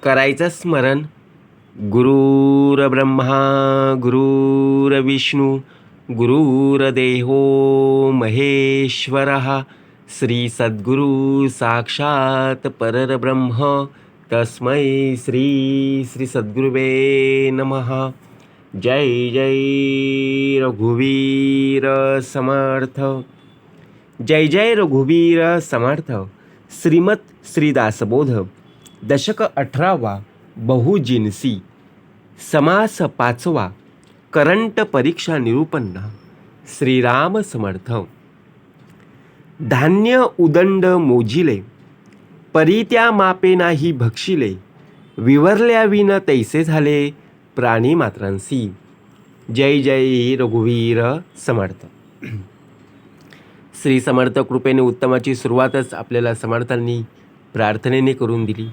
करायचं स्मरण. गुरुर्ब्रह्मा गुरुर्विष्णू गुरुर्देहो महेश्वरः श्री सद्गुरु साक्षात परब्रह्म तस्मै श्री श्री सद्गुरुवे नमः. जय जय रघुवीर समर्थ. जय जय रघुवीर समर्थ. श्रीमत श्रीदासबोध दशक 18वा बहुजिन्सी समास 5वा करंट परीक्षा निरूपण. श्रीराम समर्थ. धान्य उदंड मोजिले परी त्या मापे नाही भक्षिले विवरल्या विन तैसे झाले प्राणी मात्रांसी. जय जय रघुवीर समर्थ. श्री समर्थ कृपेने उत्तमाची सुरुवातच आपल्याला समर्थांनी प्रार्थनेने करून दिली.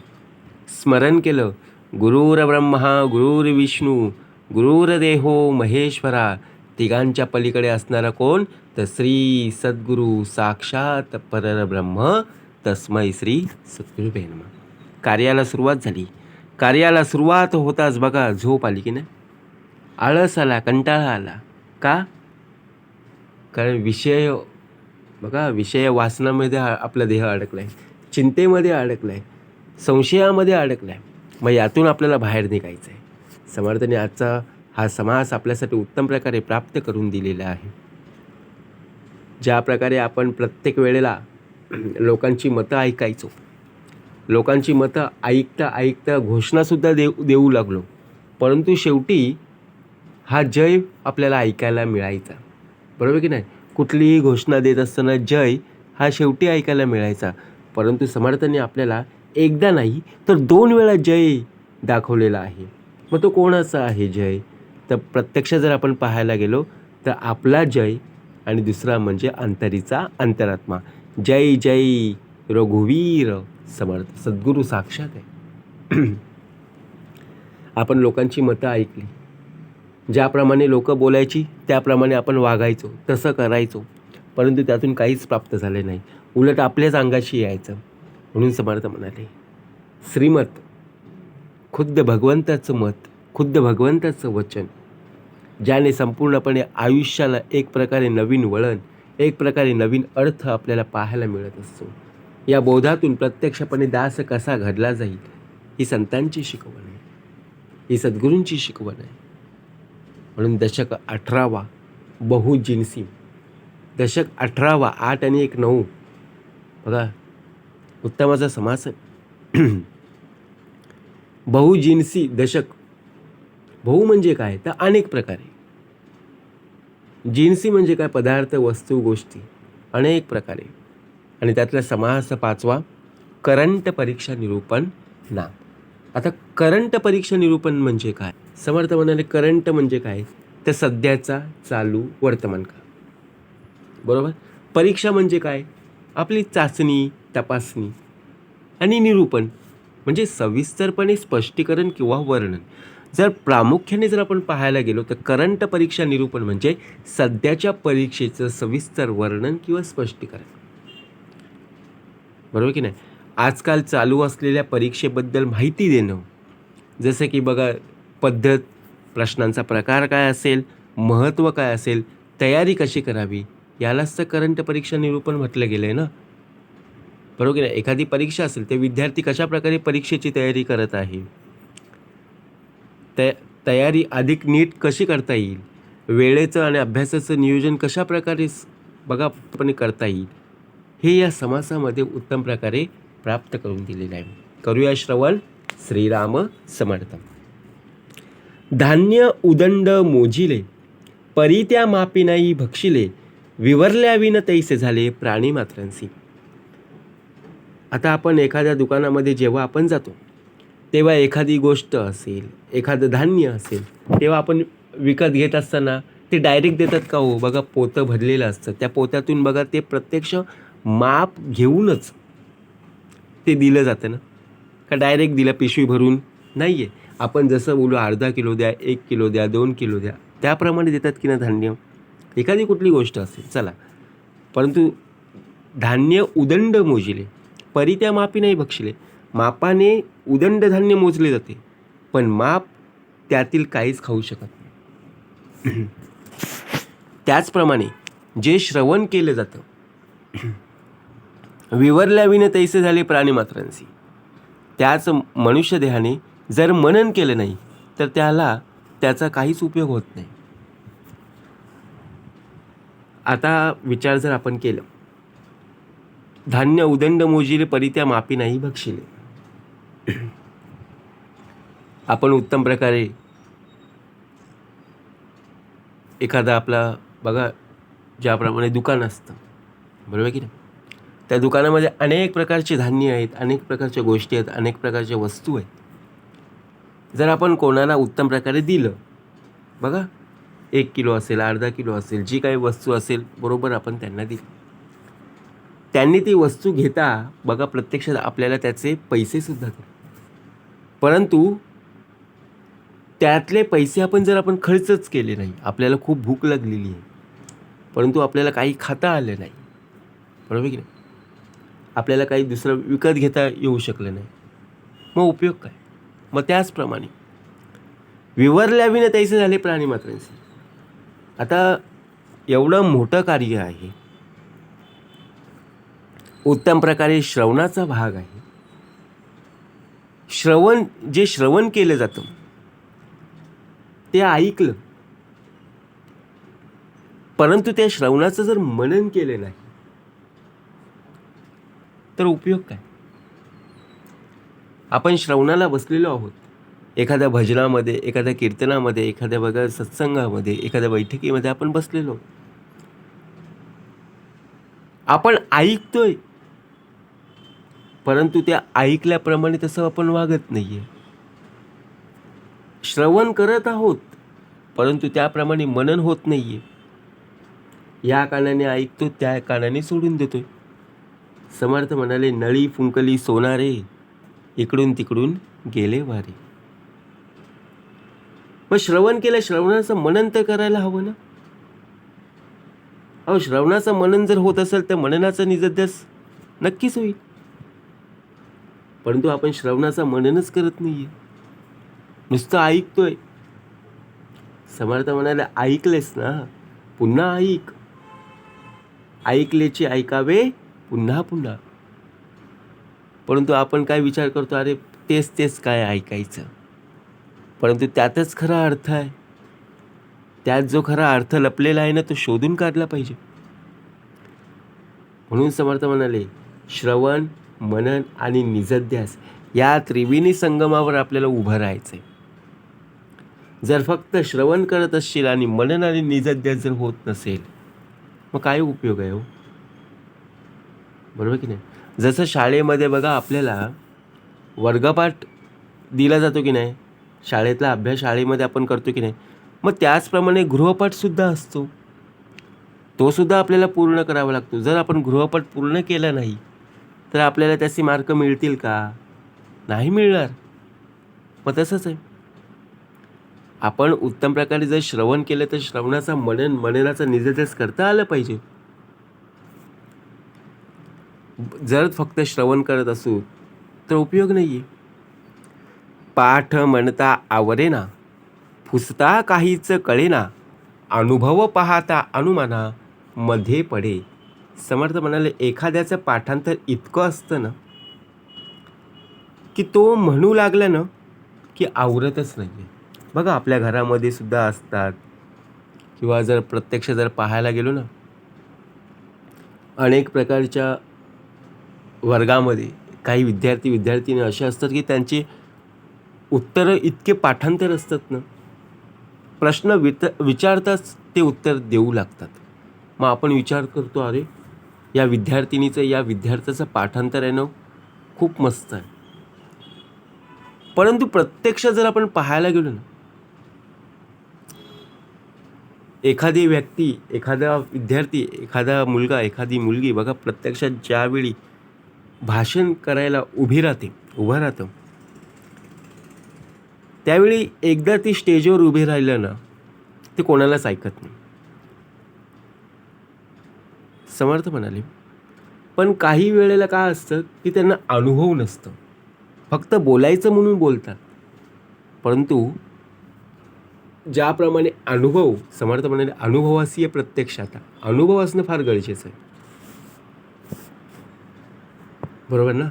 स्मरण केलं. गुरुर्ब्रह्मा गुरुर्विष्णू गुरुर्देहो महेश्वरा. तिघांच्या पलीकडे असणारा कोण? तर श्री सद्गुरु साक्षात परब्रह्म तस्मै श्री सद्गुरुवे नमः. कार्याला सुरुवात झाली. कार्याला सुरुवात होताच बघा झोप आली की नाही, आळस आला, कंटाळा आला. का? कारण विषय बघा, विषय वासनामध्ये आपला देह अडकला आहे, चिंतेमध्ये अडकला आहे, संशयामध्ये अडकला आहे. मग यातून आपल्याला बाहेर निघायचं आहे. समर्थाने आजचा हा समास आपल्यासाठी उत्तम प्रकारे प्राप्त करून दिलेला आहे. ज्या प्रकारे आपण प्रत्येक वेळेला लोकांची मतं ऐकायचो, लोकांची मतं ऐकता ऐकता घोषणासुद्धा देऊ लागलो, परंतु शेवटी हा जय आपल्याला ऐकायला मिळायचा. बरोबर की नाही? कुठलीही घोषणा देत असताना जय हा शेवटी ऐकायला मिळायचा. परंतु समर्थांनी आपल्याला एकदा नाही तर 2 वेळा जय दाखवलेला आहे. मग तो कोणाचा आहे जय? तर प्रत्यक्ष जर आपण पाहायला गेलो तर आपला जय आणि दुसरा म्हणजे अंतरीचा अंतरात्मा. जय जय रघुवीर समर्थ. सद्गुरू साक्षात आहे. आपण लोकांची मतं ऐकली, ज्याप्रमाणे लोक बोलायची त्याप्रमाणे आपण वागायचो, तसं करायचो, परंतु त्यातून काहीच प्राप्त झाले नाही. उलट आपल्याच अंगाशी यायचं. म्हणून समर्थ म्हणाले, श्रीमत खुद्द भगवंताचं मत, खुद्द भगवंताचं वचन, ज्याने संपूर्णपणे आयुष्याला एक प्रकारे नवीन वळण, एक प्रकारे नवीन अर्थ आपल्याला पाहायला मिळत असतो. या बोधातून प्रत्यक्षपणे दास कसा घडला जाईल ही संतांची शिकवण आहे, ही सद्गुरूंची शिकवण आहे. म्हणून दशक 18वा बहुजिन्सी. दशक 18वा 8 आणि 1 9. बघा उत्तमाचा समास आहे. बहुजिन्सी दशक. बहु म्हणजे काय? तर अनेक प्रकारे. जिन्सी म्हणजे काय? पदार्थ, वस्तू, गोष्टी, अनेक प्रकारे. आणि त्यातला समास 5वा करंट परीक्षा निरूपण नाम. आता करंट परीक्षा निरूपण म्हणजे काय? समर्थ म्हणाले करंट म्हणजे काय? तर सध्याचा चालू वर्तमान काळ. बरोबर. परीक्षा म्हणजे काय? आपली चाचणी, तपासणी. आणि निरूपण म्हणजे सविस्तरपणे स्पष्टीकरण किंवा वर्णन. जर प्रामुख्याने जर आपण पाहायला गेलो तर करंट परीक्षा निरूपण म्हणजे सध्याच्या परीक्षेचं सविस्तर वर्णन किंवा स्पष्टीकरण. बरोबर की नाही? आजकाल चालू असलेल्या परीक्षेबद्दल माहिती देणं, जसं की बघा पद्धत, प्रश्नांचा प्रकार काय असेल, महत्त्व काय असेल, तयारी कशी करावी, यालाच तर करंट परीक्षा निरूपण म्हटलं गेलं आहे ना. बरोबर की नाही? एखादी परीक्षा असेल ते विद्यार्थी कशा प्रकारे परीक्षेची तयारी करत आहे, तयारी अधिक नीट कशी करता येईल, वेळेचं आणि अभ्यासाचं नियोजन कशा प्रकारे बघा पण करता येईल, हे या समासामध्ये उत्तम प्रकारे प्राप्त करून दिलेलं आहे. करूया श्रवण. श्रीराम समर्थ. धान्य उदंड मोजिले परी त्या मापी नाही भक्षिले विवरल्या विन तैसे झाले प्राणी मात्रांसी. आता आपण एखाद्या दुकानामध्ये जेव्हा आपण जातो तेव्हा एखादी गोष्ट असेल, एखादं धान्य असेल, तेव्हा आपण विकत घेत असताना ते डायरेक्ट देतात का हो? बघा पोतं भरलेलं असतं, त्या पोत्यातून बघा ते प्रत्यक्ष माप घेऊनच ते दिलं जातं ना. का डायरेक्ट दिलं पिशवी भरून? नाही आहे. आपण जसं बोलू अर्धा किलो द्या, 1 किलो द्या, 2 किलो द्या, त्याप्रमाणे देतात की ना धान्य. एखादी कुठली गोष्ट असेल चला, परंतु धान्य उदंड मोजिले परी त्या मापी नाही भक्षिले. मापाने उदंड धान्य मोजले जाते, पण माप त्यातील काहीच खाऊ शकत नाही. त्याचप्रमाणे जे श्रवण केलं जातं, विवरल्या विन तैसे झाले प्राणीमात्रांसी, त्याच मनुष्य देहाने जर मनन केलं नाही तर त्याचा काहीच उपयोग होत नाही. आता विचार जर आपण केलं, धान्य उदंड मोजिले परी त्या मापी नाही बक्षिले. आपण उत्तम प्रकारे एखादा आपला बघा, ज्याप्रमाणे दुकान असतं, बरोबर की नाही, त्या दुकानामध्ये अनेक प्रकारचे धान्य आहेत, अनेक प्रकारच्या गोष्टी आहेत, अनेक प्रकारच्या वस्तू आहेत. जर आपण कोणाला उत्तम प्रकारे दिलं, बघा 1 किलो असेल, अर्धा किलो असेल, जी काही वस्तू असेल, बरोबर आपण त्यांना दिली, त्यांनी ती वस्तू घेता बघा प्रत्यक्षात आपल्याला त्याचे पैसेसुद्धा देतात. परंतु त्यातले पैसे जर आपण खर्चच केले नाही, आपल्याला खूप भूक लागलेली आहे परंतु आपल्याला काही खाता आलं नाही, बरोबर की नाही, आपल्याला काही दुसरं विकत घेता येऊ शकलं नाही, मग उपयोग काय? मग त्याचप्रमाणे विवरल्या विन तैसे झाले प्राणीमात्रांचे. आता एवढं मोठं कार्य आहे, उत्तम प्रकारे श्रवणाचा भाग आहे. जे श्रवण केलं जातं ते ऐकलं, परंतु त्या श्रवणाचं जर मनन केलं नाही तर उपयोग काय? आपण श्रवणाला बसलेलो आहोत, एखाद्या भजनामध्ये, एखाद्या कीर्तनामध्ये, एखाद्या बघा सत्संगामध्ये, एखाद्या बैठकीमध्ये आपण बसलेलो, आपण ऐकतोय, परंतु त्या ऐकल्याप्रमाणे तसं आपण वागत नाहीये. श्रवण करत आहोत परंतु त्याप्रमाणे मनन होत नाहीये. या कानाने ऐकतो, त्या कानाने सोडून देतोय. समर्थ म्हणाले, नळी फुंकली सोनारे, इकडून तिकडून गेले वारे. मग श्रवण केलं, श्रवणाचं मनन तर करायला हवं ना. अहो, श्रवणाचं मनन जर होत असेल तर मननाचा निजध्यास नक्कीच होईल, परंतु आपण श्रवणाचं मननच करत नाहीये, नुसतं ऐकतोय. समर्थ म्हणाले, ऐकलेस ना, पुन्हा ऐक, ऐकलेचे ऐकावे पुन्हा पुन्हा. परंतु आपण काय विचार करतो, अरे तेच तेच काय ऐकायचं, परंतु त्यातच खरा अर्थ आहे. त्यात जो खरा अर्थ लपलेला आहे ना, तो शोधून काढला पाहिजे. म्हणून समर्थ म्हणाले, श्रवण, मनन आणि निजध्यास या त्रिवेणी संगमावर आपल्याला उभं राहायचंय. जर फक्त श्रवण करत असशील आणि मनन आणि निजध्यास जर होत नसेल, मग काय उपयोग आहे हो, बरोबर की नाही. जसं शाळेमध्ये बघा आपल्याला वर्गपाठ दिला जातो की नाही, शाळेतला अभ्यास शाळेमध्ये आपण करतो की नाही, मग त्याचप्रमाणे गृहपाठसुद्धा असतो, तो सुद्धा आपल्याला पूर्ण करावा लागतो. जर आपण गृहपाठ पूर्ण केला नाही तर आपल्याला त्याचे मार्क मिळतील का? नाही मिळणार. मग तसंच आहे, आपण उत्तम प्रकारे जर श्रवण केलं तर श्रवणाचा मननाचा निजध्यास करता आलं पाहिजे. जर फक्त श्रवण करत असू तर उपयोग नाहीये. पाठ म्हणता आवरेना, फुसता काहीच कळेना, अनुभव पाहता अनुमाना मध्ये पडे. समर्थ म्हणाले, एखाद्याचं पाठांतर इतकं असतं ना की तो म्हणू लागला ना की आवरतच नाहीये. बघा आपल्या घरामध्ये सुद्धा असतात, किंवा जर प्रत्यक्ष जर पाहायला गेलो ना, अनेक प्रकारच्या वर्गामध्ये काही विद्यार्थी असे असतात की त्यांची उत्तरं इतके पाठांतर असतात ना, प्रश्न विचारताच ते उत्तर देऊ लागतात. मग आपण विचार करतो, अरे या विद्यार्थिनीचं, या विद्यार्थ्याचं पाठांतर आहे ना खूप मस्त आहे. परंतु प्रत्यक्ष जर आपण पाहायला गेलो ना, एखादी व्यक्ती, एखादा विद्यार्थी, एखादा मुलगा, एखादी मुलगी बघा प्रत्यक्षात ज्यावेळी भाषण करायला उभं राहतं, त्यावेळी एकदा ती स्टेजवर उभे राहिलं ना, ते कोणालाच ऐकत नाही. समर्थ म्हणाले, पण काही वेळेला काय असतं की त्यांना अनुभव नसतं. फक्त बोलायचं म्हणून बोलतात, परंतु ज्याप्रमाणे अनुभव, समर्थ म्हणाले अनुभवासीय प्रत्यक्षात, अनुभव असणं फार गरजेचं आहे. बरोबर ना?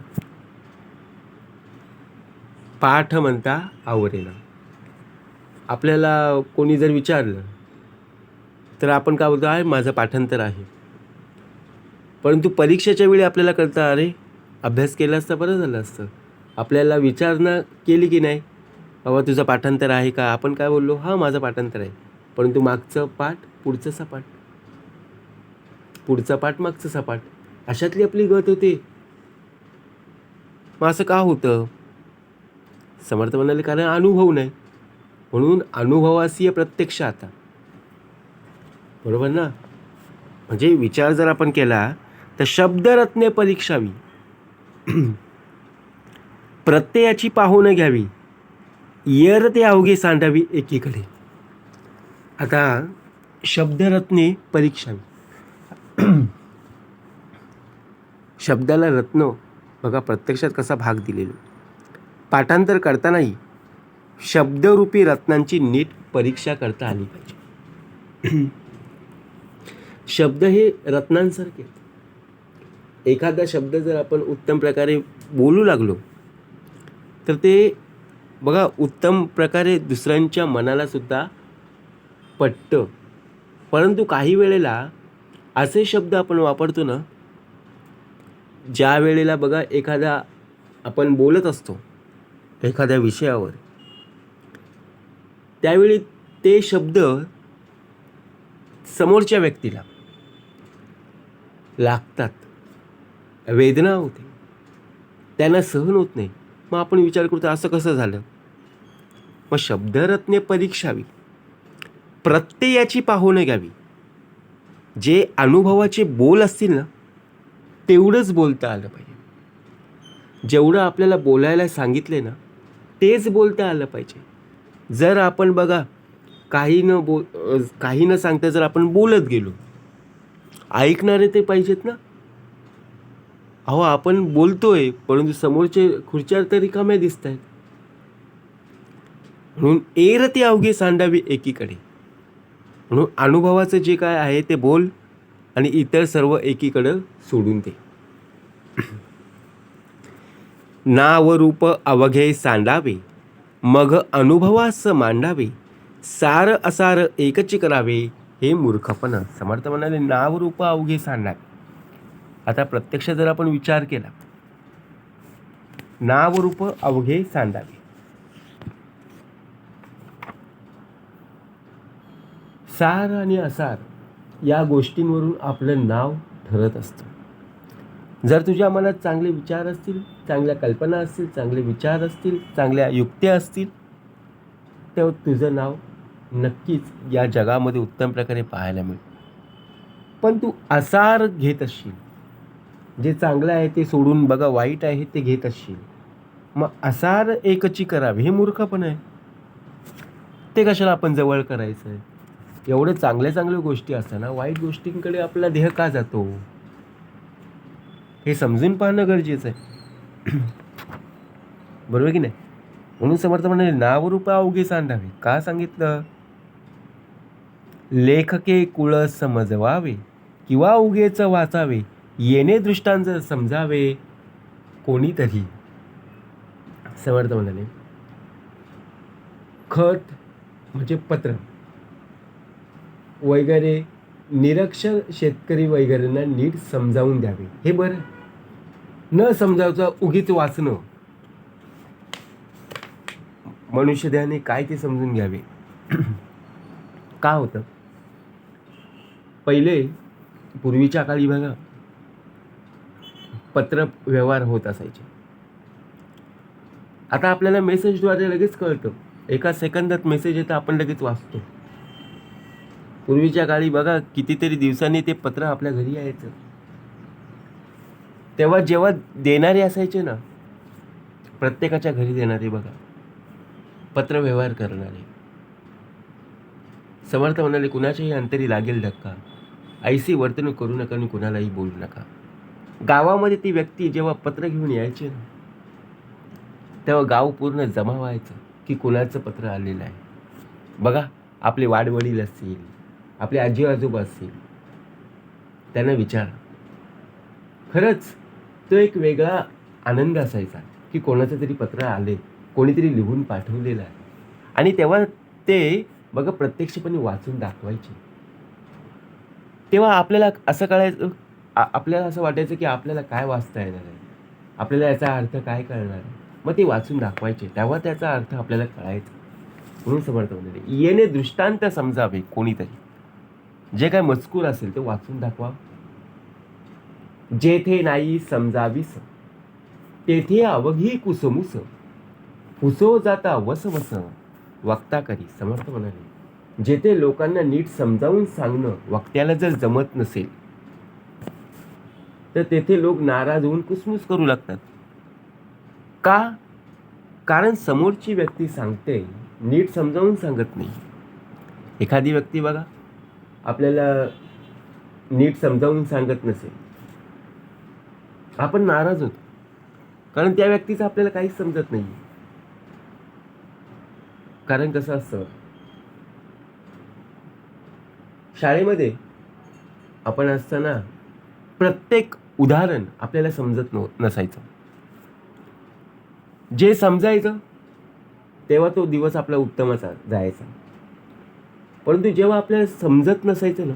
पाठ म्हणता आवरेना. आपल्याला कोणी जर विचारलं तर आपण काय बोलतो, आहे माझं पाठांतर आहे. परंतु परीक्षेच्या वेळी आपल्याला कळतं, अरे अभ्यास केला असता बरं झालं असतं. आपल्याला विचारणा केली की नाही, बाबा तुझं पाठांतर आहे का? आपण काय बोललो, हां माझं पाठांतर आहे. परंतु मागचं पाठ पुढचं सपाट, पुढचा पाठ मागचं सपाट, अशातली आपली गत होते. मग असं का होतं? समर्थ म्हणाले कारण अनुभव नाही. म्हणून अनुभवासीय प्रत्यक्ष आता. बरोबर ना? म्हणजे विचार जर आपण केला तर शब्दरत्ने परीक्षावी, प्रत्ययाची पाहून घ्यावी, येर ते अवघे सांडावी एकीकडे. आता शब्दरत्ने परीक्षावी. शब्दाला रत्न बघा प्रत्यक्षात कसा भाग दिलेला. पाठांतर करतानाही शब्दरूपी रत्नांची नीट परीक्षा करता आली पाहिजे. शब्द हे रत्नांसारखे. एखादा शब्द जर आपण उत्तम प्रकारे बोलू लागलो तर ते बघा उत्तम प्रकारे दुसऱ्यांच्या मनाला सुद्धा पटतं. परंतु काही वेळेला असे शब्द आपण वापरतो ना, ज्या वेळेला बघा एखादा आपण बोलत असतो एखाद्या विषयावर, त्यावेळी ते शब्द समोरच्या व्यक्तीला लागतात, वेदना होते, त्यांना सहन होत नाही. मग आपण विचार करतो असं कसं झालं? मग शब्दरत्ने परीक्षावी, प्रत्ययाची पाहून घ्यावी. जे अनुभवाचे बोल असतील ना तेवढंच बोलता आलं पाहिजे. जेवढं आपल्याला बोलायला सांगितले ना तेच बोलता आलं पाहिजे. जर आपण बघा काही न सांगता जर आपण बोलत गेलो, ऐकणारे ते पाहिजेत ना. अहो आपण बोलतोय परंतु समोरचे खुर्च्या तर रिकाम्या दिसत आहेत. म्हणून एर ती अवघे सांडावी एकीकडे. म्हणून अनुभवाचं जे काय आहे ते बोल आणि इतर सर्व एकीकडं सोडून दे. नाव रूप अवघे सांडावे, मग अनुभवास मांडावे, सार असार एकची करावे, हे मूर्खपण. समर्थ म्हणाले नाव रूप अवघे सांडावे. आता प्रत्यक्ष जर आपण विचार केला, नाव रूप अवघे सांडावे, सार आणि असार या गोष्टींवरून आपलं नाव ठरत असतं. जर तुझ्या मनात चांगले विचार असतील, चांगल्या कल्पना असतील, चांगले विचार असतील, चांगल्या युक्त्या असतील, तेव्हा तुझं नाव नक्कीच या जगामध्ये उत्तम प्रकारे पाहायला मिळेल. पण तू असार घेत असशील, जे चांगलं आहे ते सोडून बघा वाईट आहे ते घेत असशील, मग असार एकची करावी, हे मूर्खपण आहे. ते कशाला आपण जवळ करायचं आहे? एवढे चांगल्या गोष्टी असताना वाईट गोष्टींकडे आपला देह का जातो? हे समजून पाहणं गरजेचं आहे. बरोबर की नाही? म्हणून समर्थ म्हणाले नाव रूप अवघे सांडावे. का सांगितलं? लेखके कुळ समजवावे, किंवा उगेच वाचावे, येणे दृष्टांत समजावे कोणीतरी. समर्थ म्हणाले खत म्हणजे पत्र वगैरे निरक्षर शेतकरी वगैरेंना नीट समजावून द्यावे. हे बरं, न समजावचं उगीच वाचणं. मनुष्यदेहाने काय ते समजून घ्यावे. का होतं? पहिले पूर्वीच्या काळी बघा पत्र व्यवहार होत असायचे. आता आपल्याला मेसेजद्वारे लगेच कळतं, एका सेकंदात मेसेज येतं, आपण लगेच वाचतो. पूर्वीच्या काळी बघा कितीतरी दिवसांनी ते पत्र आपल्या घरी यायचं. तेव्हा जेव्हा देणारे असायचे ना, प्रत्येकाच्या घरी देणारे बघा, पत्र व्यवहार करणारे. समर्थ म्हणाले कुणाच्याही अंतरी लागेल धक्का, ऐसी वर्तणूक करू नका आणि कुणालाही बोलू नका. गावामध्ये ती व्यक्ती जेव्हा पत्र घेऊन यायचे ना, तेव्हा गाव पूर्ण जमा व्हायचं की कुणाचं पत्र आलेलं आहे. बघा, आपले वाडवडील असतील, आपले आजी आजोबा असतील, त्यांना विचारा. खरंच तो एक वेगळा आनंद असायचा की कोणाचं तरी पत्र आले, कोणीतरी लिहून पाठवलेलं आहे. आणि तेव्हा ते बघा प्रत्यक्षपणे वाचून दाखवायचे. तेव्हा आपल्याला असं कळायचं, आपल्याला असं वाटायचं की आपल्याला काय वाचता येणार आहे, आपल्याला याचा अर्थ काय कळणार आहे. मग ते वाचून दाखवायचे, तेव्हा त्याचा अर्थ आपल्याला कळायचा. म्हणून समर्थ म्हणाले, येणे दृष्टांत समजावे कोणीतरी. जे काय मजकूर असेल ते वाचून दाखवा. जेथे नाही समजावीस तेथे अवघी कुसमुस, फुसो जाता वसवस वक्ता करी. समर्थ म्हणाले, जेथे लोकांना नीट समजावून सांगणं वक्त्याला जर जमत नसेल तर तेथे लोक नाराज होऊन कुसमुस करू लागतात. का? कारण समोरची व्यक्ती सांगते, नीट समजावून सांगत नाही. एखादी व्यक्ती बघा आपल्याला नीट समजावून सांगत नसेल, आपण नाराज होतो, कारण त्या व्यक्तीचं आपल्याला काहीच समजत नाही. कारण कसं असतं, शाळेमध्ये आपण असताना प्रत्येक उदाहरण आपल्याला समजत नसायचं. जे समजायचं तेव्हा तो दिवस आपला उत्तमाचा जायचा. परंतु जेव्हा आपल्याला समजत नसायचं ना,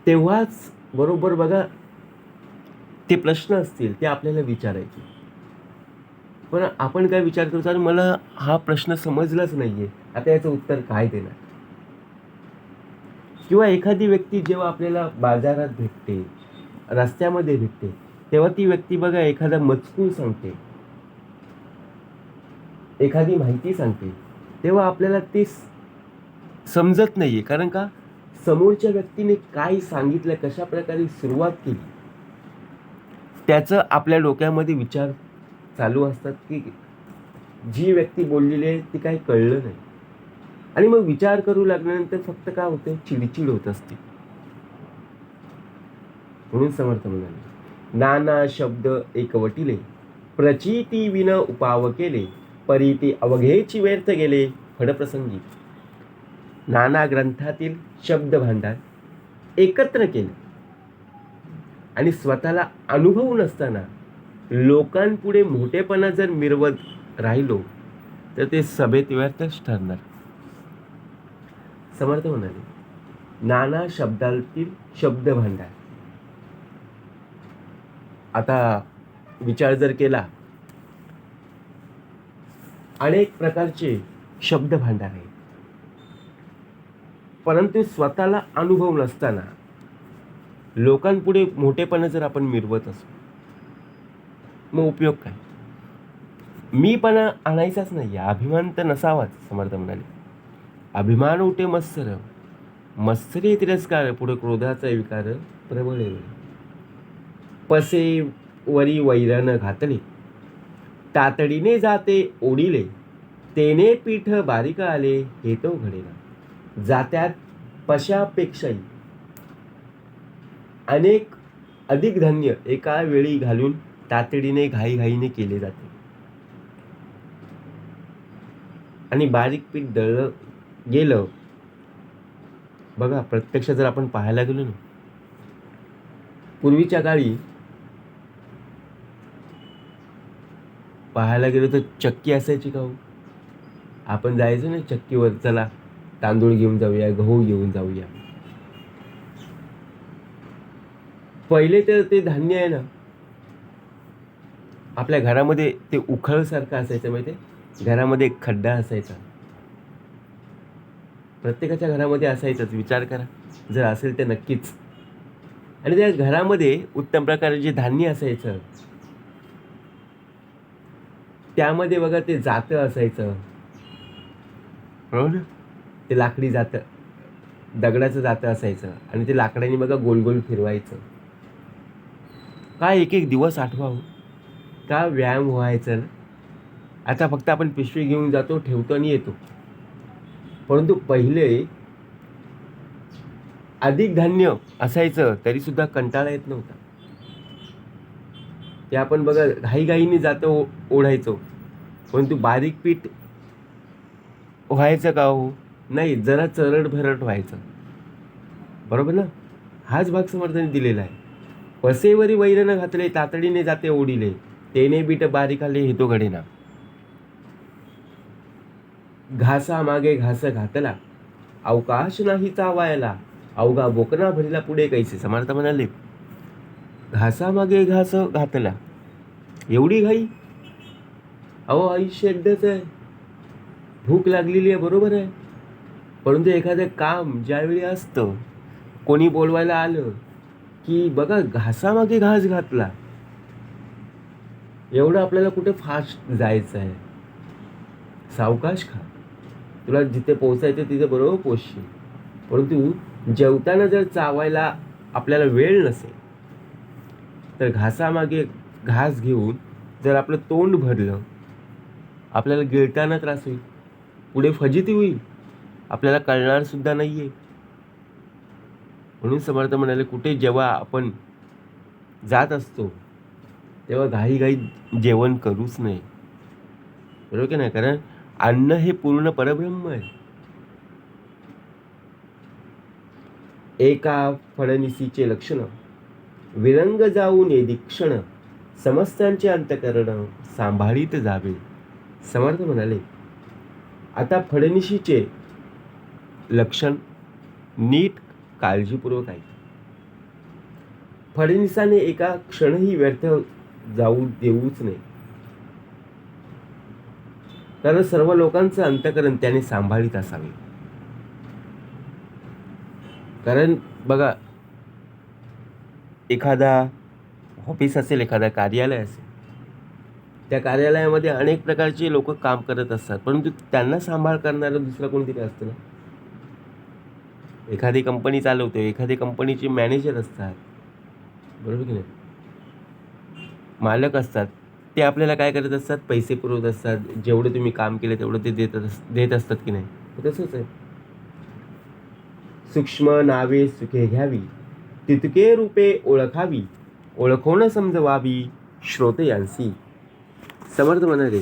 तेव्हाच बरोबर बघा ते प्रश्न असतील ते आपल्याला विचारायचे. पण आपण काय विचार करतो, आणि मला हा प्रश्न समजलाच नाहीये, आता याचं उत्तर काय देणार. किंवा एखादी व्यक्ती जेव्हा आपल्याला बाजारात भेटते, रस्त्यामध्ये भेटते, तेव्हा ती व्यक्ती बघा एखादा मजकूर सांगते, एखादी माहिती सांगते, तेव्हा आपल्याला ते समजत नाहीये. कारण का? समोरच्या व्यक्तीने काय सांगितलं, कशा प्रकारे सुरुवात केली, त्याचं आपल्या डोक्यामध्ये विचार चालू असतात की जी व्यक्ती बोललेली आहे ती काही कळलं नाही. आणि मग विचार करू लागल्यानंतर फक्त काय होतं, चिडचिड होत असते. म्हणून समर्थ म्हणाले, नाना शब्द एकवटिले, प्रचिती विन उपाव केले, परीती अवघेची व्यर्थ गेले फडप्रसंगी. नाना ग्रंथातील शब्द भांडार एकत्र केले आणि स्वतःला अनुभव नसताना लोकांपुढे मोठेपणा जर मिरवत राहिलो तर ते सभेत व्यर्थच ठरणार. समर्थ म्हणाले, नाना शब्दातील शब्द भांडार. आता विचार जर केला, अनेक प्रकारचे शब्द भांडार आहेत, परंतु स्वतःला अनुभव नसताना लोकांपुढे मोठेपणा जर आपण मिरवत असू, मग उपयोग काय? मीपणा आणायचाच नाही, अभिमान तर नसावाच. समर्थ म्हणाले, अभिमान उठे मत्सर, मत्सरे तिरस्कार, पुढे क्रोधाचा विकार प्रबळे. पसे वरी वैरण घातले, तातडीने जाते ओढिले, तेने पीठ बारीक आले हे तो घडेना. जात्यात पशापेक्षाही अधिक धान्य एका वेळी घालून तातडीने घाईघाईने केले जाते. आणि बारीक पीठ दळलं गेलं. बघा प्रत्यक्ष जर आपण पाहायला गेलो ना, पूर्वीच्या काळी पाहायला गेलो तर चक्की असायची का हो? आपण जायचो ना चक्कीवर, चला तांदूळ घेऊन जाऊया, गहू घेऊन जाऊया. पहिले तर ते धान्य आहे ना आपल्या घरामध्ये ते उखळसारखं असायचं, माहिती, घरामध्ये एक खड्डा असायचा, प्रत्येकाच्या घरामध्ये असायचाच. विचार करा, जर असेल तर नक्कीच. आणि त्या घरामध्ये उत्तम प्रकारे जे धान्य असायचं त्यामध्ये बघा ते जातं असायचं, बरोबर, ते लाकडी जातं, दगडाचं जातं असायचं, आणि ते लाकडाने बघा गोल गोल फिरवायचं. काय एक एक दिवस आठवावं, का व्यायाम व्हायचं ना. आता फक्त आपण पिशवी घेऊन जातो, ठेवतो आणि येतो. परंतु पहिले अधिक धान्य असायचं तरी सुद्धा कंटाळा येत नव्हता. ते आपण बघा घाईघाईने जातो ओढायचो, परंतु बारीक पीठ व्हायचं का हो? नाही, जरा चरड भरट व्हायचं, बरोबर ना? हाच भाग समर्थाने दिलेला आहे. पसेवरी वैर न घातले, तातडीने जाते ओढिले, तेने बीट बारीक आले हेतो घडेना. घासा मागे घास घातला, अवकाश नाही चावायला, अवघा बोकना भरीला पुढे कैसे. समर्थ म्हणाले, घासामागे घास घातला, एवढी घाई? अहो, आयुष्य एकदाच आहे, भूक लागलेली आहे, बरोबर आहे, परंतु एखादं काम ज्यावेळी असतं, कोणी बोलवायला आलं की बघा, घासामागे घास घातला, एवढं आपल्याला कुठे फास्ट जायचं आहे, सावकाश खा, तुला जिथे पोचायचं तिथे बरोबर पोचशील. परंतु जेवताना जर चावायला आपल्याला वेळ नसेल तर घासामागे घास घेऊन जर आपलं तोंड भरलं, आपल्याला गिळताना त्रास होईल, पुढे फजिती होईल, आपल्याला कळणार सुद्धा नाहीये. म्हणून समर्थ म्हणाले, कुठे जेव्हा आपण जात असतो तेव्हा घाई जेवण करूच नये, बरोबर की नाही? कारण अन्न हे पूर्ण परब्रह्म आहे. एका फडणीसीचे लक्षण, विरंग जाऊन दीक्षण, समस्यांचे अंतकरण सांभाळीत जावे. समर्थ म्हणाले, आता फडणीशीचे लक्षण नीट काळजीपूर्वक आहे. फडणीसाने एका क्षणही व्यर्थ जाऊ देऊच नये, कारण सर्व लोकांचं अंतकरण त्याने सांभाळीत असावे. कारण बघा, एखादा ऑफिस असेल, एखादा कार्यालय असेल, त्या कार्यालयामध्ये अनेक प्रकारचे लोक काम करत असतात, परंतु त्यांना सांभाळ करणारं दुसरं कोणतरी असतं ना. एखादी कंपनी चालवतो, एखादी कंपनीचे मॅनेजर असतात, बरोबर की नाही? मालक असतात, ते आपल्याला काय करत असतात? पैसे पुरवत असतात, जेवढं तुम्ही काम केलं तेवढं ते देत असतात की नाही? तसंच आहे. सूक्ष्म नावे सुखे घ्यावी, तितके रूपे ओळखावी, ओळखून समजवावी श्रोतयांसी. समर्थ म्हणाले,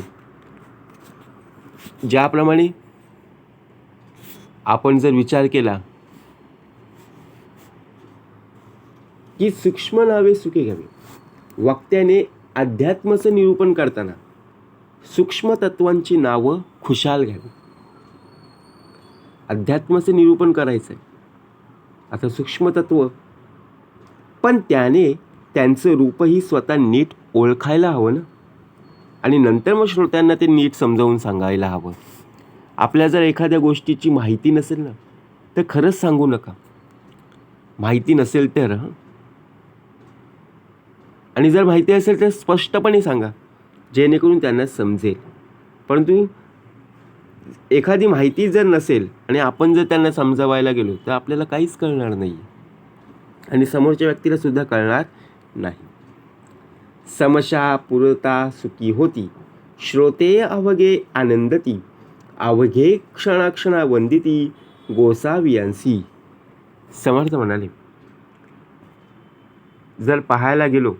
ज्याप्रमाणे आपण जर विचार केला की सूक्ष्म नावे सुखे घ्यावी, वक्त्याने अध्यात्माचं निरूपण करताना सूक्ष्म तत्वांची नावं खुशाल घ्यावी. अध्यात्माचं निरूपण करायचंय, आता सूक्ष्म तत्व, पण त्याने त्यांचं रूपही स्वतः नीट ओळखायला हवं ना, आणि नंतर मग श्रोत्यांना ते नीट समजावून सांगायला हवं. आपल्या जर एखाद्या गोष्टीची माहिती नसेल ना, तर खरंच सांगू नका. माहिती नसेल तर, आणि जर माहिती असेल तर स्पष्टपणे सांगा, जेणेकरून त्यांना समजेल. परंतु एखादी माहिती जर नसेल आणि आपण जर त्यांना समजावायला गेलो तर आपल्याला काहीच कळणार नाही आणि समोरच्या व्यक्तीला सुद्धा कळणार नाही. समशा पुरता सुखी होती, श्रोते अवघे आनंदती, अवघे क्षणाक्षणा वंदिती गोसावियांसी. समर्थ म्हणाले, जर पाहायला गेलो,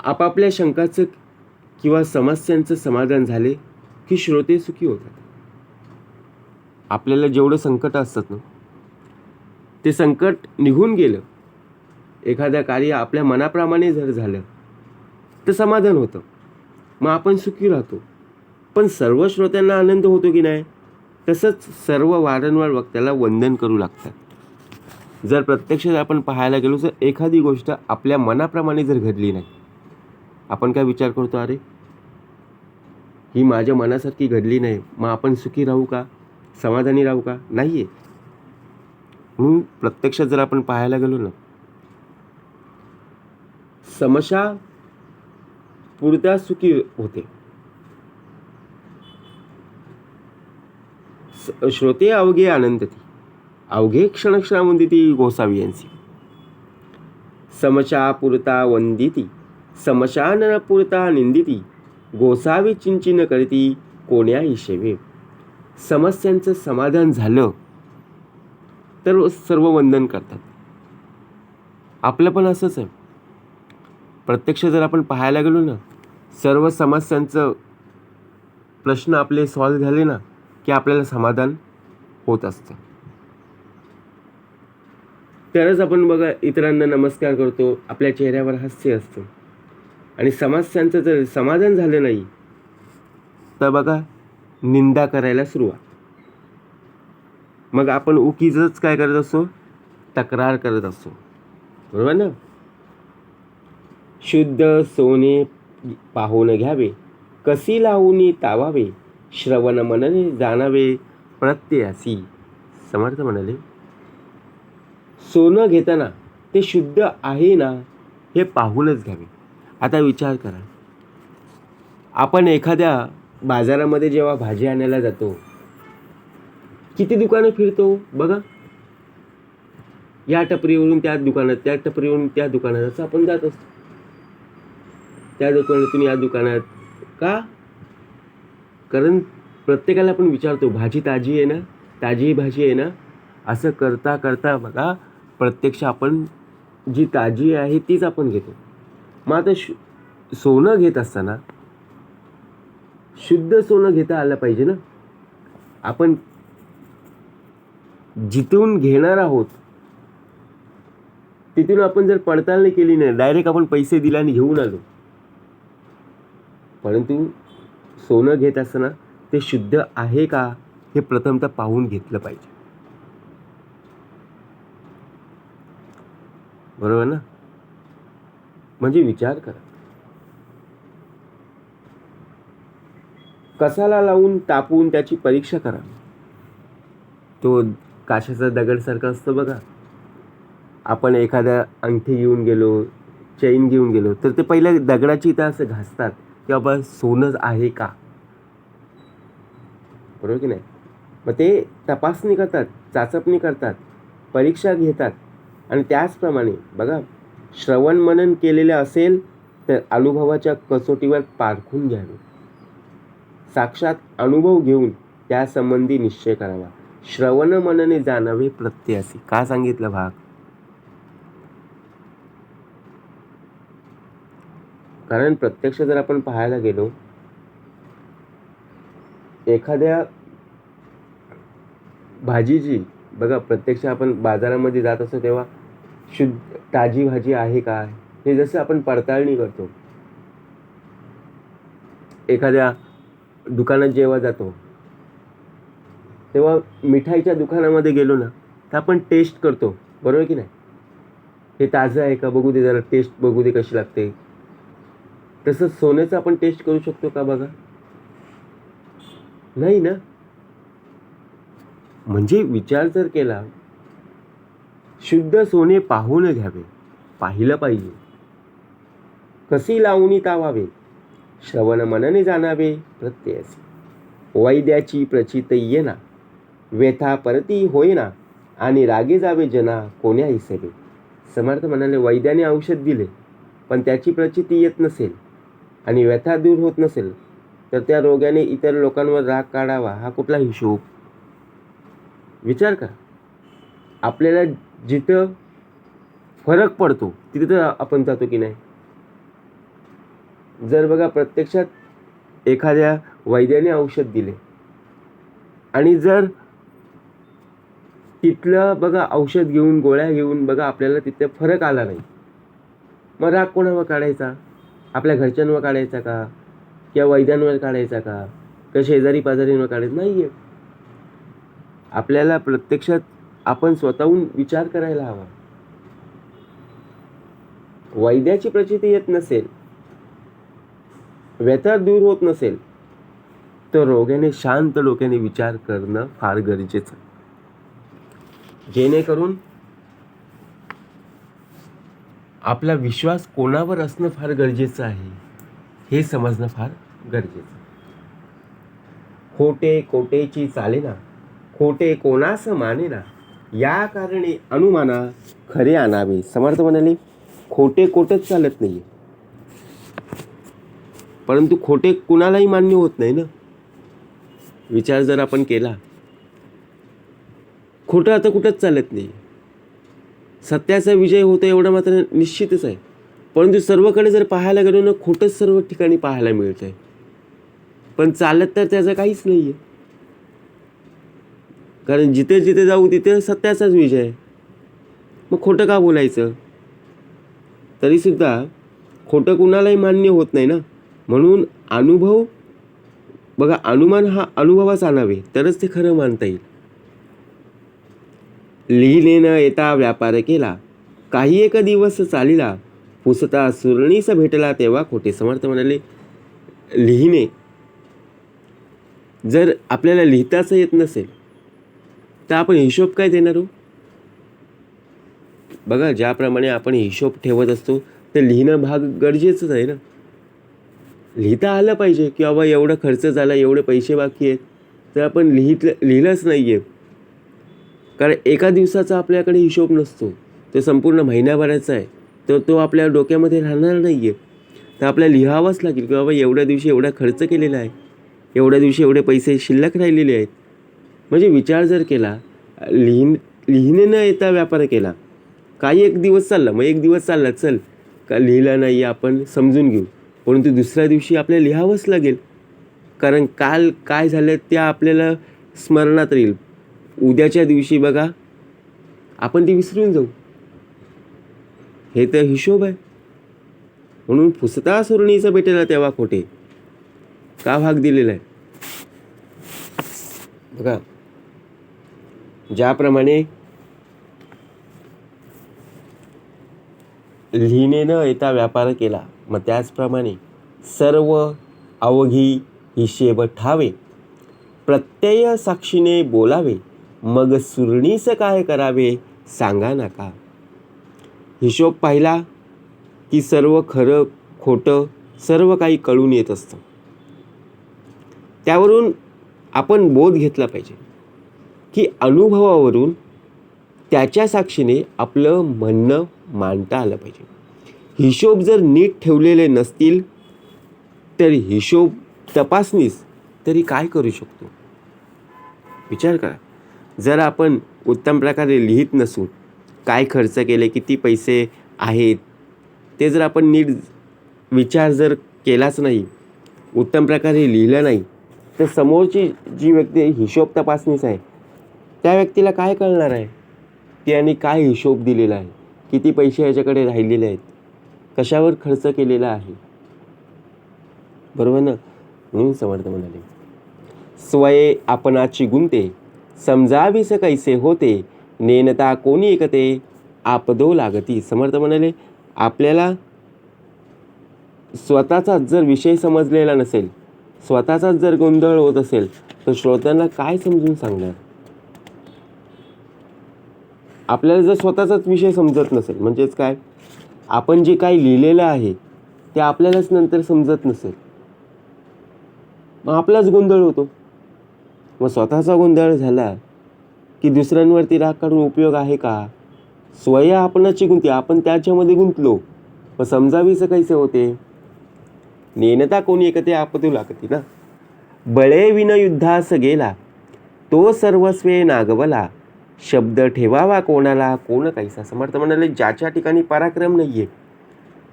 आपापल्या शंकाचं किंवा समस्यांचं समाधान झाले की श्रोते सुखी होतात. आपल्याला जेवढं संकट असतात ना, ते संकट निघून गेलं, एखाद्या कार्य आपल्या मनाप्रमाणे जर झालं तर समाधान होतं, मग आपण सुखी राहतो. पण सर्व श्रोत्यांना आनंद होतो की नाही? तसंच सर्व वारंवार वक्त्याला वंदन करू लागतात. जर प्रत्यक्षात आपण पाहायला गेलो तर एखादी गोष्ट आपल्या मनाप्रमाणे जर घडली नाही, आपण काय विचार करतो, अरे ही माझ्या मनासारखी घडली नाही, मग आपण सुखी राहू का, समाधानी राहू का? नाहीये. म्हणून प्रत्यक्षात जर आपण पाहायला गेलो ना, समशा पुरता सुखी होते, श्रोते अवघे आनंदती, अवघे क्षणक्षणा वंदिती गोसावियांसी. समशा पुरता वंदिती, समशा न पुरता निंदिती, गोसावी चिंचिन करती कोण्याही शेवे. समस्यांचं समाधान झालं तर सर्व वंदन करतात. आपलं पण असंच आहे. प्रत्यक्ष जर आपण पाहायला गेलो ना, सर्व समस्यांचं प्रश्न आपले सॉल्व्ह झाले ना की आपल्याला समाधान होत असतं. तरच आपण बघा इतरांना नमस्कार करतो, आपल्या चेहऱ्यावर हास्य असतं. आणि समस्यांचं जर समाधान झालं नाही तर बघा निंदा करायला सुरुवात. मग आपण उगीचच काय करत असतो, तक्रार करत असतो. बरोबर ना. शुद्ध सोने पाहून घ्यावे, कसी लावून तावावे, श्रवण मनने जाणावे प्रत्ययासी. समर्थ म्हणाले सोनं घेताना ते शुद्ध आहे ना हे पाहूनच घ्यावे. आता विचार करा, आपण एखाद्या बाजारामध्ये जेव्हा भाजी आणायला जातो, किती दुकानं फिरतो बघा. या टपरीवरून त्या दुकानात, त्या टपरीवरून त्या दुकानात, असं आपण जात असतो. त्या दुकानातून या दुकानात. का? कारण प्रत्येकाला आपण विचारतो भाजी ताजी आहे ना, ताजी भाजी आहे ना. असं करता करता बघा प्रत्यक्ष आपण जी ताजी आहे तीच आपण घेतो. मग आता सोनं घेत असताना शुद्ध सोनं घेता आलं पाहिजे ना. आपण जिथून घेणार आहोत तिथून आपण जर पडताळणी केली नाही, डायरेक्ट आपण पैसे दिले आणि घेऊन आलो. परंतु सोनं घेत असताना ते शुद्ध आहे का हे प्रथमतः पाहून घेतलं पाहिजे. बरोबर ना. म्हणजे विचार करा, कसाला लावून तापून त्याची परीक्षा करा. तो काशाचा दगडसारखा असतो बघा. आपण एखाद्या अंगठी घेऊन गेलो, चैन घेऊन गेलो तर ते पहिले दगडाची इथं असं घासतात की बाबा सोनं आहे का. बरोबर की नाही. मग ते तपासणी करतात, चाचपणी करतात, परीक्षा घेतात. आणि त्याचप्रमाणे बघा श्रवण मनन केलेले असेल तर अनुभवाच्या कसोटीवर पारखून घ्यावे. साक्षात अनुभव घेऊन त्यासंबंधी निश्चय करावा. श्रवण मनने जाणावे प्रत्ययासी. का सांगितलं भाग? कारण प्रत्यक्ष जर आपण पाहायला गेलो, एखाद्या भाजीची बघा प्रत्यक्ष आपण बाजारामध्ये जात असतो तेव्हा शुद्ध ताजी भाजी आहे का हे जसं आपण पडताळणी करतो. एखाद्या दुकानात जेव्हा जातो तेव्हा मिठाईच्या दुकानामध्ये गेलो ना तर आपण टेस्ट करतो. बरोबर की नाही. हे ताजं आहे का बघू दे, जरा टेस्ट बघू दे कशी लागते. तसं सोन्याचं आपण टेस्ट करू शकतो का बघा? नाही ना. म्हणजे विचार जर केला, शुद्ध सोने पाहून घ्यावे, पाहिलं पाहिजे. कसी लावून तावावे, श्रवण मनने जाणावे प्रत्ययासी. वैद्याची प्रचित येना, व्यथा परती होईना, आणि रागे जावे जना कोण्या हिसेबे. समर्थ म्हणाले वैद्याने औषध दिले पण त्याची प्रचिती येत नसेल आणि व्यथा दूर होत नसेल तर त्या रोग्याने इतर लोकांवर राग काढावा हा कुठला हिशोब. विचार करा, आपल्याला जिथं फरक पडतो तिथे तर आपण जातो की नाही. जर बघा प्रत्यक्षात एखाद्या वैद्याने औषध दिले आणि जर तिथलं बघा औषध घेऊन गोळ्या घेऊन बघा आपल्याला तिथे फरक आला नाही, मग राग कोणावर काढायचा? आपल्या घरच्यांवर काढायचा का, किंवा वैद्यांवर काढायचा का, किंवा शेजारी पाजारींवर काढायचं नाही. आपल्याला प्रत्यक्षात आपण स्वतःहून विचार करायला हवा. वैद्याची प्रचिती येत नसेल, व्यथा दूर होत नसेल तर रोग्याने शांत डोक्याने विचार करणं फार गरजेचं, जेणेकरून आपला विश्वास कोणावर असणं फार गरजेचं आहे हे समजणं फार गरजेचं. खोटे कोटेची चालेना, खोटे कोणास मानेना, या कारणे अनुमाना खरे आणावे. समर्थ म्हणाले खोटे कोटच चालत नाही, परंतु खोटे कुणालाही मान्य होत नाही ना. विचार जर आपण केला, खोटं आता कुठंच चालत नाही. सत्याचा विजय होतो एवढं मात्र निश्चितच आहे. परंतु सर्वकडे जर पाहायला गेलो ना, खोटंच सर्व ठिकाणी पाहायला मिळतंय. पण चालत तर त्याचं काहीच नाही आहे. कारण जिथे जिथे जाऊ तिथे सत्याचाच विजय आहे. मग खोटं का बोलायचं? तरीसुद्धा खोटं कुणालाही मान्य होत नाही ना. म्हणून अनुभव बघा, अनुमान हा अनुभवास आणावे तरच ते खरं मानता येईल. लिहिलेनं येता व्यापार केला, काही एक दिवस चालिला, पुसता सुरणीस भेटला तेव्हा खोटे. समर्थ म्हणाले, लिहिणे जर आपल्याला लिहिताच येत नसेल तर आपण हिशोब काय देणार हो? बघा, ज्याप्रमाणे आपण हिशोब ठेवत असतो ते लिहिणं भाग गरजेचंच आहे ना. लिहिता आलं पाहिजे की बाबा एवढं खर्च झाला, एवढे पैसे बाकी आहेत, तर आपण लिहिलंच नाही आहे. कारण एका दिवसाचा आपल्याकडे हिशोब नसतो, तो संपूर्ण महिन्याभराचा आहे, तर तो आपल्या डोक्यामध्ये राहणार नाही आहे. तर आपल्याला लिहावंच लागेल की बाबा एवढ्या दिवशी एवढा खर्च केलेला आहे, एवढ्या दिवशी एवढे पैसे शिल्लक राहिलेले आहेत. म्हणजे विचार जर केला, लिहिणे न येता व्यापार केला, काही एक दिवस चालला, मग एक दिवस चालला, चल का लिहिला नाही आपण समजून घेऊ, परंतु दुसऱ्या दिवशी आपल्याला लिहावंच लागेल. कारण काल काय झालं ते आपल्याला स्मरणात राहील. उद्याच्या दिवशी बघा आपण ते विसरून जाऊ. हे तर हिशोब आहे. म्हणून पुसता सुरणीचं भेटेला तेव्हा खोटे का भाग दिलेला आहे. बघा, ज्याप्रमाणे लिहिणे न येता व्यापार केला, मग त्याचप्रमाणे सर्व अवघी हिशेब ठावे, प्रत्यय साक्षीने बोलावे, मग सुरणीस काय करावे सांगा नका. हिशोब पाहिला की सर्व खरं खोटं सर्व काही कळून येत असतं. त्यावरून आपण बोध घेतला पाहिजे की अनुभवावरून त्याच्या साक्षीने आपलं म्हणणं मांडता आलं पाहिजे. हिशोब जर नीट ठेवलेले नसतील तर हिशोब तपासणीस तरी काय करू शकतो विचार करा. जर आपण उत्तम प्रकारे लिहित नसू, काय खर्च केले, किती पैसे आहेत, ते जर आपण नीट विचार जर केलाच नाही, उत्तम प्रकारे लिहिलं नाही, तर समोरची जी व्यक्ती हिशोब तपासणीस आहे त्या व्यक्तीला काय कळणार आहे त्याने काय हिशोब दिलेला आहे, किती पैसे याच्याकडे राहिलेले आहेत, कशावर खर्च केलेला आहे. बरोबर ना. म्हणून समर्थ म्हणाले, स्वये आपणाची गुंते, समजावीस कैसे होते, नेनता कोणी एकते, आपदो लागती. समर्थ म्हणाले, आपल्याला स्वतःचाच जर विषय समजलेला नसेल, स्वतःचाच जर गोंधळ होत असेल, तर श्रोत्यांना काय समजून सांगणार. आपल्याला जर स्वतःचाच विषय समजत नसेल, म्हणजेच काय, आपण जे काही लिहिलेलं आहे ते आपल्यालाच नंतर समजत नसेल, मग आपलाच गोंधळ होतो. मग स्वतःचा गोंधळ झाला की दुसऱ्यांवरती राग काढून उपयोग आहे का. स्वया आपणाची गुंती, आपण त्याच्यामध्ये गुंतलो, मग समजावीचं कैसे होते, नेनता कोणी एकते आपदू लागती ना. बळे विन युद्धास गेला, तो सर्वस्वे नागवला, शब्द ठेवावा कोणाला कोण कैसा. समर्थ म्हणाले, ज्याच्या ठिकाणी पराक्रम नाहीये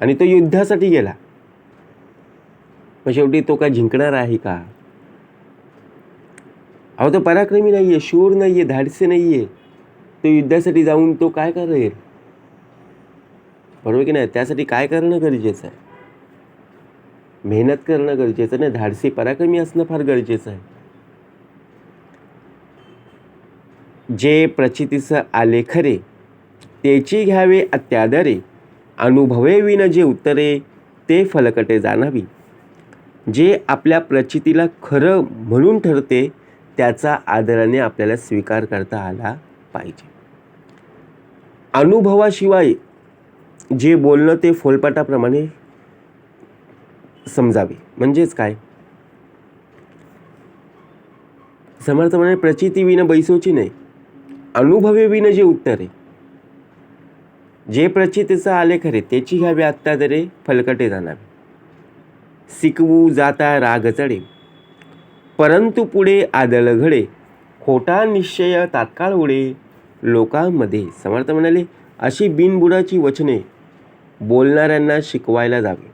आणि तो युद्धासाठी गेला, मग शेवटी तो काय जिंकणार आहे का. अहो, तो पराक्रमी नाहीये, शूर नाहीये, धाडसी नाहीये, तो युद्धासाठी जाऊन तो काय करेल. बरोबर की नाही. त्यासाठी काय करणं गरजेचं आहे, मेहनत करणं गरजेचं नाही, धाडसी पराक्रमी असणं फार गरजेचं आहे. जे प्रचितीस आले खरे, तेची घ्यावे अत्यादरे, अनुभवे विन जे उत्तरे, ते फलकटे जाणावी. जे आपल्या प्रचितीला खरं म्हणून ठरते त्याचा आदराने आपल्याला स्वीकार करता आला पाहिजे. अनुभवाशिवाय जे बोलणं ते फोलपाटाप्रमाणे समजावे. म्हणजेच काय, समर्थ म्हणे, प्रचिती विन बैसोची नाही, अनुभवे विन जे उत्तरे. जे प्रचितीचा आले खरे, त्याची घ्यावे अत्यादरे, फलकटे जाणावे. सिकवू जाता राग चढे, परंतु पुढे आदळ घडे, खोटा निश्चय तात्काळ उडे लोकांमध्ये. समर्थ म्हणाले, अशी बिनबुडाची वचने बोलणाऱ्यांना शिकवायला जावे.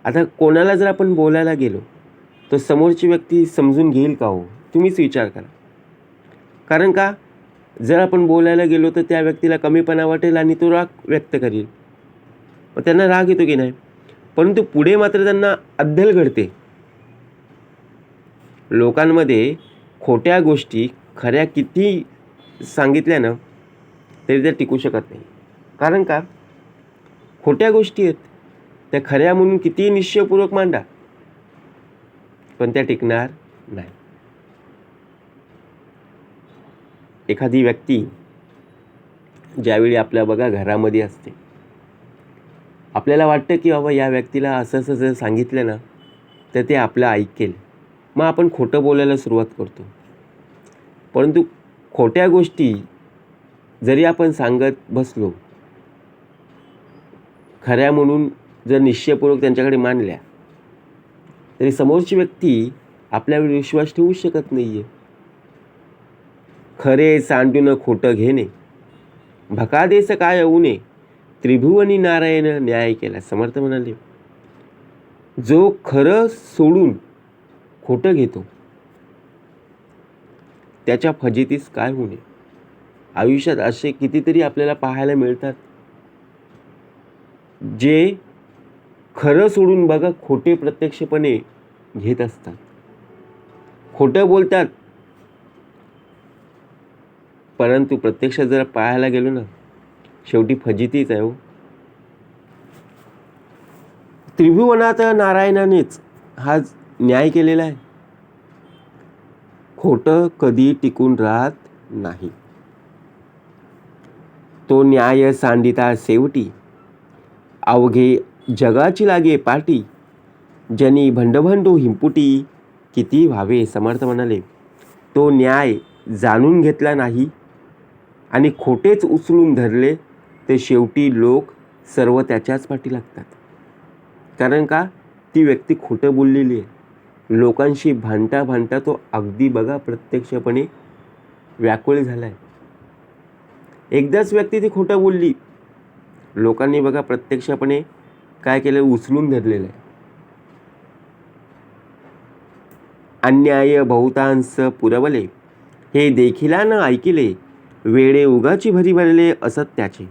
आता कोणाला जर आपण बोलायला गेलो तर समोरची व्यक्ती समजून घेईल का हो? तुम्हीच विचार करा. कारण का, जर आपण बोलायला गेलो तर त्या व्यक्तीला कमीपणा वाटेल आणि तो राग व्यक्त करेल. मग त्यांना राग येतो की नाही? परंतु पुढे मात्र त्यांना अद्दल घडते. लोकांमध्ये खोट्या गोष्टी खऱ्या किती सांगितल्या ना तरी त्या टिकू शकत नाही. कारण का, खोट्या गोष्टी आहेत त्या खऱ्या म्हणून किती निश्चयपूर्वक मांडा, पण त्या टिकणार नाही. एखादी व्यक्ती ज्यावेळी आपल्या बघा घरामध्ये असते, आपल्याला वाटतं की बाबा या व्यक्तीला असं असं जर सांगितलं ना तर ते आपलं ऐकेल. मग आपण खोटं बोलायला सुरुवात करतो. परंतु खोट्या गोष्टी जरी आपण सांगत बसलो, खऱ्या म्हणून जर निश्चयपूर्वक त्यांच्याकडे मांडल्या, तरी समोरची व्यक्ती आपल्यावर विश्वास ठेवू शकत नाही आहे. खरे सांडून खोटं घेणे, भकादेस काय उणे, त्रिभुवनी नारायण न्याय केला. समर्थ म्हणाले, जो खरं सोडून खोटं घेतो त्याच्या फजितीस काय होणे. आयुष्यात असे कितीतरी आपल्याला पाहायला मिळतात जे खरं सोडून बघा खोटे प्रत्यक्षपणे घेत असतात, खोटं बोलतात, परंतु प्रत्यक्षात जर पाहायला गेलो ना शेवटी फजितीच आहे हो. त्रिभुवनात नारायणानेच हा न्याय केलेला आहे. खोटं कधी टिकून राहत नाही. तो न्याय सांडिता शेवटी, अवघे जगाची लागे पाटी, जनी भंडभंडू हिंपुटी किती व्हावे. समर्थ म्हणाले, तो न्याय जाणून घेतला नाही आणि खोटेच उचलून धरले तर शेवटी लोक सर्व त्याच्याच पाठी लागतात. कारण का, ती व्यक्ती खोटं बोललेली आहे. लोकांशी भांडता भांडता तो अगदी बघा प्रत्यक्षपणे व्याकुळ झालाय. एकदाच व्यक्ती ती खोटं बोलली, लोकांनी बघा प्रत्यक्षपणे काय केलं, उचलून धरलेलं आहे. अन्याय बहुतांश पुरवले, हे देखिला न ऐकिले, वेडे उगाची भरी भरले असत्याचे.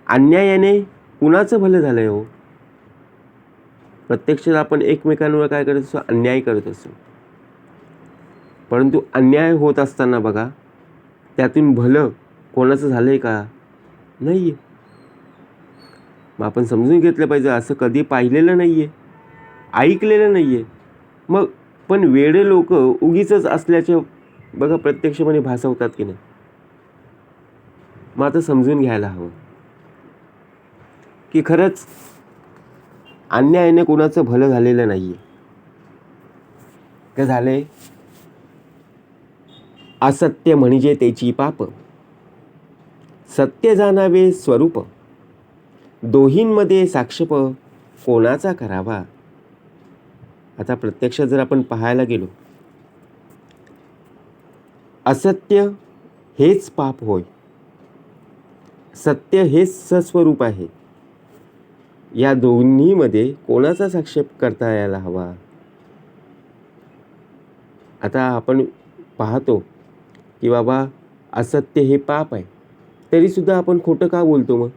अन्यायाने कुणाचं भलं झालंय हो? प्रत्यक्षात आपण एकमेकांवर काय करत असतो, अन्याय करत असतो. परंतु अन्याय होत असताना बघा त्यातून भलं कोणाचं झालंय का? नाहीये. मग आपण समजून घेतलं पाहिजे, असं कधी पाहिलेलं नाहीये, ऐकलेलं नाहीये. मग पण वेडे लोक उगीच असल्याचे बघा प्रत्यक्षपणे भासवतात की नाही. मग आता समजून घ्यायला हवं की खरंच अन्यायाने कोणाचं भलं झालेलं नाहीये. काय झालंय, असत्य म्हणजे त्याची पाप, सत्य जाणावे स्वरूप, दोहींमध्ये साक्षेप कोणाचा करावा. आता प्रत्यक्षात जर आपण पाहायला गेलो, असत्य हेच पाप होय, सत्य हेच सस्वरूप आहे. या दोन्हीमध्ये कोणाचा साक्षेप करता यायला हवा. आता आपण पाहतो की बाबा असत्य हे पाप आहे, तरी सुद्धा आपण खोटं का बोलतो. मग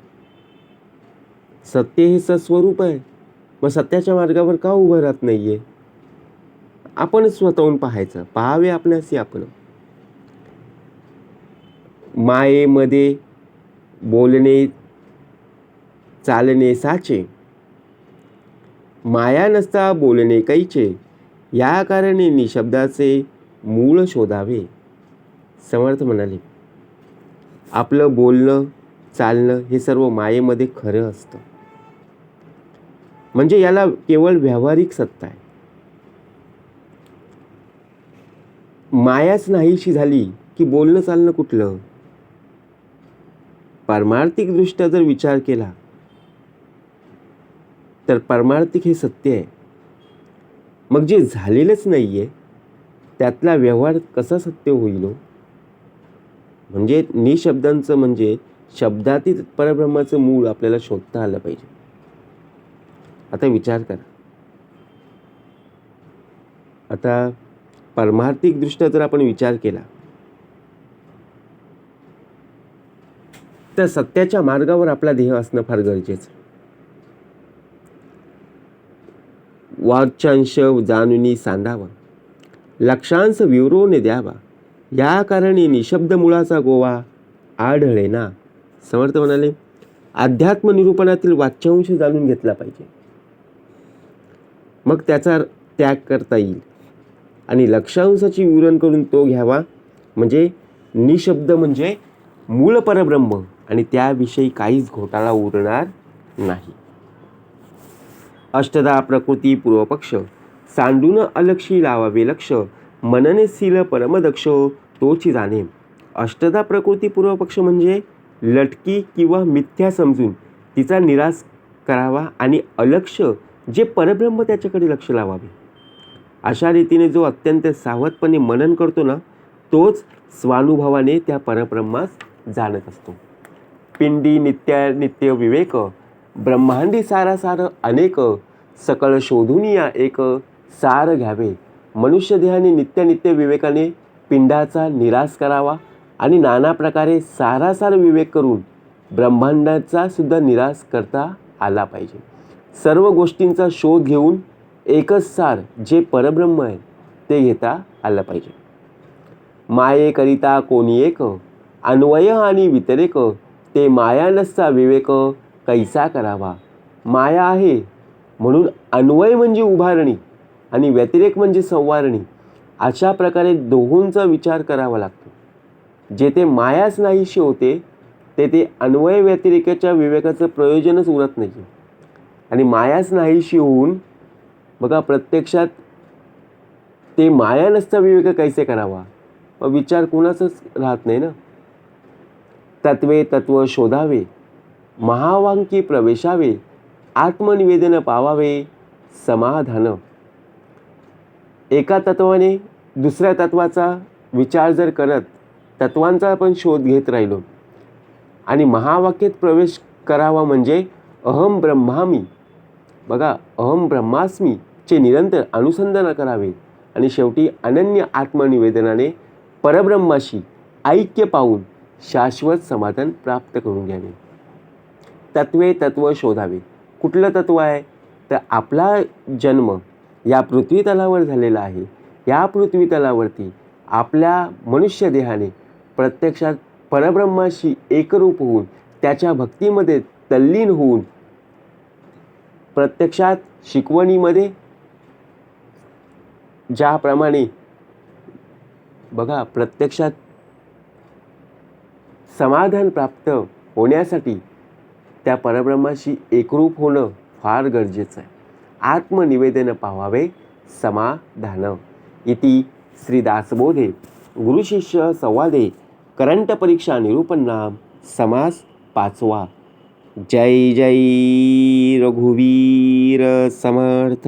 सत्य हे सस्वरूप आहे, मग सत्याच्या मार्गावर का उभं राहत नाहीये. आपण स्वतःहून पाहायचं, पाहावे आपल्याशी आपण. मायेमध्ये बोलणे चालणे साचे, माया नसता बोलणे कैचे, या कारणे निशब्दाचे मूळ शोधावे. समर्थ म्हणाले, आपलं बोलणं चालणं हे सर्व मायेमध्ये खरं असतं. म्हणजे याला केवळ व्यावहारिक सत्ता आहे. मायाच नाहीशी झाली की बोलणं चालणं कुठलं. पारमार्थिक दृष्ट्या जर विचार केला तर पारमार्थिक हे सत्य आहे. मग जे झालेलंच नाहीये त्यातला व्यवहार कसा सत्य होईल. म्हणजे निशब्दांचं म्हणजे शब्दातीत परब्रह्माचं मूळ आपल्याला शोधता आलं पाहिजे. आता विचार करा, आता परमार्थिकदृष्ट्या जर आपण विचार केला तर सत्याच्या मार्गावर आपला देह असणं फार गरजेचं. वाचांश जाणुनी सांडावा, लक्षांश विवरोने द्यावा, या कारणे निशब्द मुळाचा गोवा आढळे ना. समर्थ म्हणाले, अध्यात्म निरूपणातील वाच्यांश जाणून घेतला पाहिजे, मग त्याचा त्याग करता येईल. आणि लक्षांशाची विवरण करून तो घ्यावा, म्हणजे निशब्द म्हणजे मूळ परब्रह्म, आणि त्याविषयी काहीच घोटाळा उरणार नाही. अष्टदा प्रकृती पूर्वपक्ष, सांडून अलक्षी लावावे लक्ष, मनने सील परमदक्ष तोची जाणे. अष्टदा प्रकृती पूर्वपक्ष म्हणजे लटकी किंवा मिथ्या समजून तिचा निराश करावा आणि अलक्ष जे परब्रह्म त्याच्याकडे लक्ष लावावे. अशा रीतीने जो अत्यंत सावधपणे मनन करतो ना, तोच स्वानुभवाने त्या परब्रह्मास जाणत असतो. पिंडी नित्य विवेक, ब्रह्मांडी सारासार अनेक, सकळ शोधून या एक सार घ्यावे. मनुष्य देहाने नित्य विवेकाने पिंडाचा निराश करावा आणि नाना प्रकारे सारासार विवेक करून ब्रह्मांडाचा सुद्धा निराश करता आला पाहिजे. सर्व गोष्टींचा शोध घेऊन एकच सार जे परब्रह्म आहे ते घेता आलं पाहिजे. मायेकरिता कोणी एक, अन्वय आणि व्यतिरेक, ते माया नसता विवेक कैसा करावा. माया आहे म्हणून अन्वय म्हणजे उभारणी आणि व्यतिरेक म्हणजे संवारणी, अशा प्रकारे दोहोंचा विचार करावा लागतो. जेथे मायाच नाहीशी होते तेथे अन्वय व्यतिरेकाच्या विवेकाचं प्रयोजनच उरत नाही. आणि मायाच नाहीशी होऊन बघा प्रत्यक्षात ते माया नसता विवेक कैसे करावा, मग विचार कोणाचाच राहत नाही ना. तत्वे तत्व शोधावे, महावांकी प्रवेशावे, आत्मनिवेदन पावावे, समाधान. एका तत्वाने दुसऱ्या तत्वाचा विचार जर करत तत्वांचा आपण शोध घेत राहिलो आणि महावाक्यात प्रवेश करावा म्हणजे अहम ब्रह्मामी, बघा अहम ब्रह्मास्मी चे निरंतर अनुसंधान करावे आणि शेवटी अनन्य आत्मनिवेदनाने परब्रह्माशी ऐक्य पाहून शाश्वत समाधान प्राप्त करून घ्यावे. तत्वे तत्व शोधावे. कुठलं तत्व आहे तर आपला जन्म या पृथ्वी तलावर झालेला आहे. या पृथ्वी तलावरती आपल्या मनुष्य देहाने प्रत्यक्षात परब्रह्माशी एकरूप होऊन त्याच्या भक्तीमध्ये तल्लीन होऊन प्रत्यक्षात शिकवणीमध्ये ज्याप्रमाणे बघा प्रत्यक्षात समाधान प्राप्त होण्यासाठी त्या परब्रह्माशी एकरूप होणं फार गरजेचं आहे. आत्मनिवेदन पाहावे, समाधान. इति श्री दासबोधे गुरुशिष्य संवादे करंट परीक्षा निरूपणाम समास 5वा. जय जय रघुवीर समर्थ.